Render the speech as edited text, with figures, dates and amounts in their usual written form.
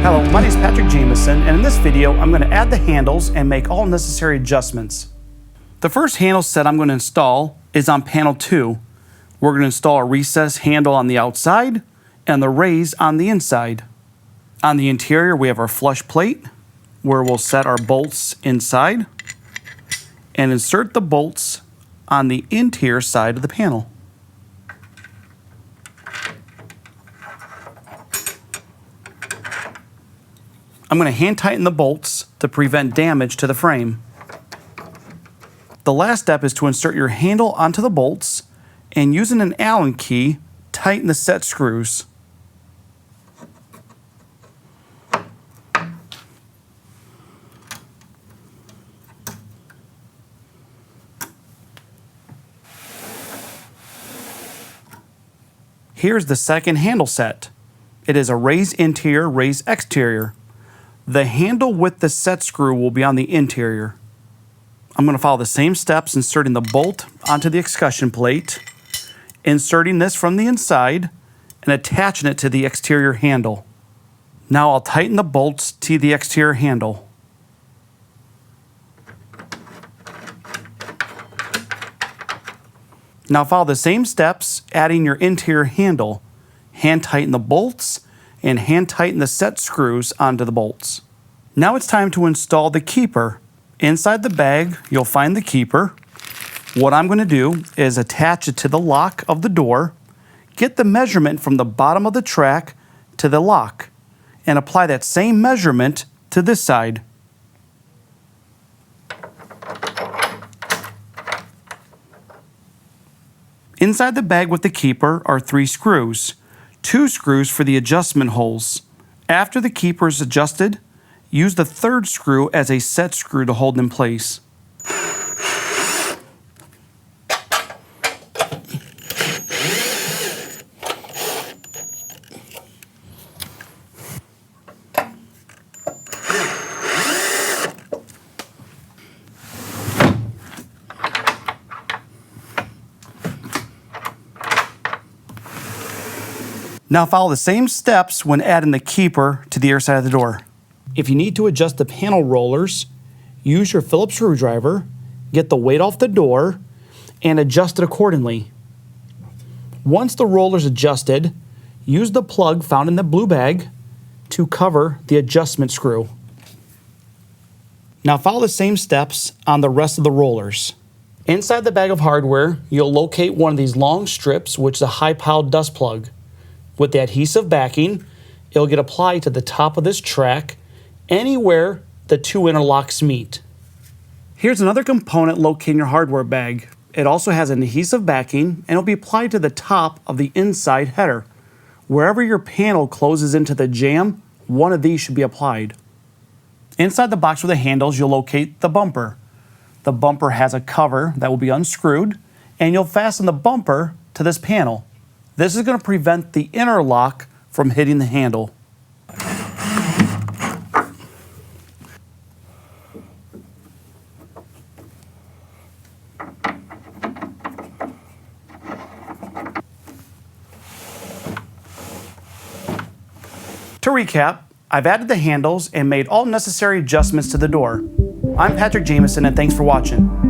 Hello, my name is Patrick Jameson, and in this video, I'm going to add the handles and make all necessary adjustments. The first handle set I'm going to install is on panel 2. We're going to install a recessed handle on the outside and the raise on the inside. On the interior, we have our flush plate, where we'll set our bolts inside and insert the bolts on the interior side of the panel. I'm going to hand tighten the bolts to prevent damage to the frame. The last step is to insert your handle onto the bolts and using an Allen key, tighten the set screws. Here's the second handle set. It is a raise interior, raise exterior. The handle with the set screw will be on the interior. I'm going to follow the same steps, inserting the bolt onto the escutcheon plate, inserting this from the inside, and attaching it to the exterior handle. Now I'll tighten the bolts to the exterior handle. Now follow the same steps, adding your interior handle. Hand tighten the bolts and hand tighten the set screws onto the bolts. Now it's time to install the keeper. Inside the bag, you'll find the keeper. What I'm going to do is attach it to the lock of the door, get the measurement from the bottom of the track to the lock, and apply that same measurement to this side. Inside the bag with the keeper are 3 screws. 2 screws for the adjustment holes. After the keeper is adjusted, use the 3rd screw as a set screw to hold in place. Now follow the same steps when adding the keeper to the other side of the door. If you need to adjust the panel rollers, use your Phillips screwdriver, get the weight off the door, and adjust it accordingly. Once the roller is adjusted, use the plug found in the blue bag to cover the adjustment screw. Now follow the same steps on the rest of the rollers. Inside the bag of hardware, you'll locate one of these long strips, which is a high-piled dust plug. With the adhesive backing, it'll get applied to the top of this track anywhere the 2 interlocks meet. Here's another component located in your hardware bag. It also has an adhesive backing and it'll be applied to the top of the inside header. Wherever your panel closes into the jamb, one of these should be applied. Inside the box with the handles, you'll locate the bumper. The bumper has a cover that will be unscrewed and you'll fasten the bumper to this panel. This is going to prevent the interlock from hitting the handle. To recap, I've added the handles and made all necessary adjustments to the door. I'm Patrick Jameson, and thanks for watching.